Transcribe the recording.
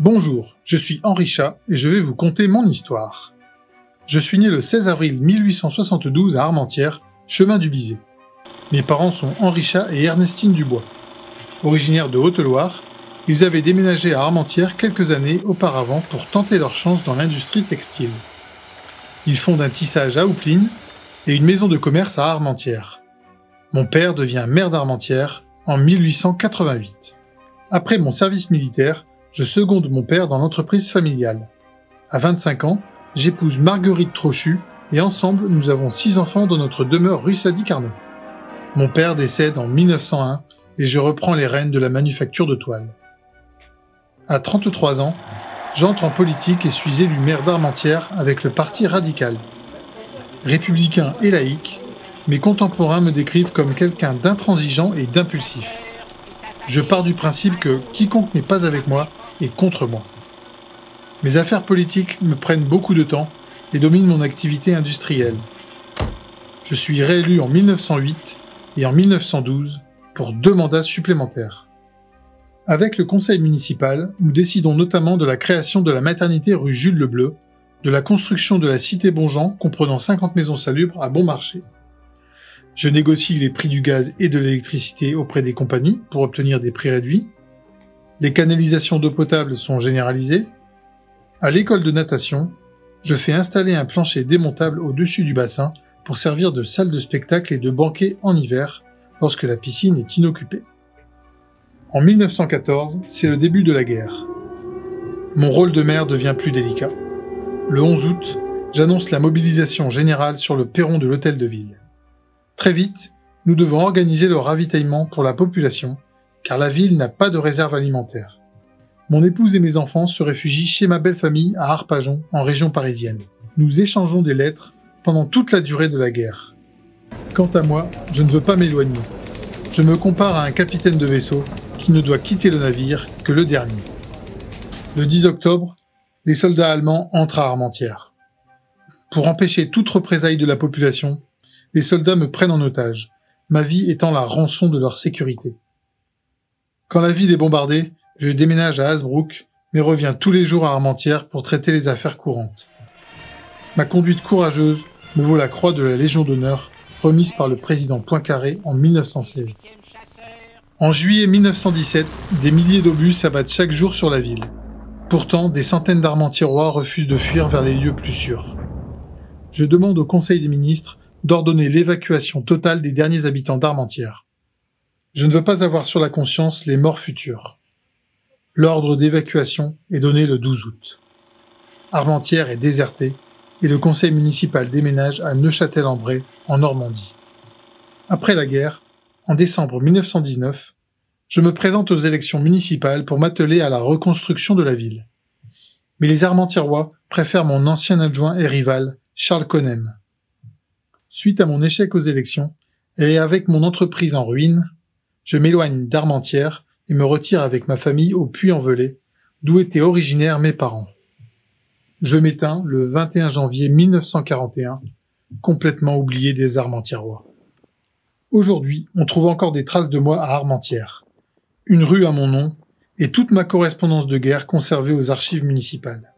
Bonjour, je suis Henri Chat et je vais vous conter mon histoire. Je suis né le 16 avril 1872 à Armentières, chemin du Bizet. Mes parents sont Henri Chat et Ernestine Dubois. Originaires de Haute-Loire, ils avaient déménagé à Armentières quelques années auparavant pour tenter leur chance dans l'industrie textile. Ils fondent un tissage à Houpline et une maison de commerce à Armentières. Mon père devient maire d'Armentières en 1888. Après mon service militaire, je seconde mon père dans l'entreprise familiale. À 25 ans, j'épouse Marguerite Trochu et ensemble nous avons 6 enfants dans notre demeure rue Sadi-Carnot. Mon père décède en 1901 et je reprends les rênes de la manufacture de toile. À 33 ans, j'entre en politique et suis élu maire d'Armentières avec le Parti radical. Républicain et laïque, mes contemporains me décrivent comme quelqu'un d'intransigeant et d'impulsif. Je pars du principe que quiconque n'est pas avec moi est contre moi. Mes affaires politiques me prennent beaucoup de temps et dominent mon activité industrielle. Je suis réélu en 1908 et en 1912 pour 2 mandats supplémentaires. Avec le conseil municipal, nous décidons notamment de la création de la maternité rue Jules Lebleu, de la construction de la cité Bonjean comprenant 50 maisons salubres à bon marché. Je négocie les prix du gaz et de l'électricité auprès des compagnies pour obtenir des prix réduits. Les canalisations d'eau potable sont généralisées. À l'école de natation, je fais installer un plancher démontable au-dessus du bassin pour servir de salle de spectacle et de banquet en hiver lorsque la piscine est inoccupée. En 1914, c'est le début de la guerre. Mon rôle de maire devient plus délicat. Le 11 août, j'annonce la mobilisation générale sur le perron de l'hôtel de ville. Très vite, nous devons organiser le ravitaillement pour la population, car la ville n'a pas de réserve alimentaire. Mon épouse et mes enfants se réfugient chez ma belle famille à Arpajon, en région parisienne. Nous échangeons des lettres pendant toute la durée de la guerre. Quant à moi, je ne veux pas m'éloigner. Je me compare à un capitaine de vaisseau qui ne doit quitter le navire que le dernier. Le 10 octobre, les soldats allemands entrent à Armentières. Pour empêcher toute représaille de la population, les soldats me prennent en otage, ma vie étant la rançon de leur sécurité. Quand la ville est bombardée, je déménage à Hasbrouck, mais reviens tous les jours à Armentières pour traiter les affaires courantes. Ma conduite courageuse me vaut la croix de la Légion d'honneur, remise par le président Poincaré en 1916. En juillet 1917, des milliers d'obus s'abattent chaque jour sur la ville. Pourtant, des centaines d'Armentiérois refusent de fuir vers les lieux plus sûrs. Je demande au Conseil des ministres d'ordonner l'évacuation totale des derniers habitants d'Armentières. Je ne veux pas avoir sur la conscience les morts futures. L'ordre d'évacuation est donné le 12 août. Armentières est désertée et le conseil municipal déménage à Neufchâtel-en-Bray, en Normandie. Après la guerre, en décembre 1919, je me présente aux élections municipales pour m'atteler à la reconstruction de la ville. Mais les Armentiérois préfèrent mon ancien adjoint et rival, Charles Connem. Suite à mon échec aux élections, et avec mon entreprise en ruine, je m'éloigne d'Armentières et me retire avec ma famille au Puy-en-Velay, d'où étaient originaires mes parents. Je m'éteins le 21 janvier 1941, complètement oublié des Armentiérois. Aujourd'hui, on trouve encore des traces de moi à Armentières, une rue à mon nom et toute ma correspondance de guerre conservée aux archives municipales.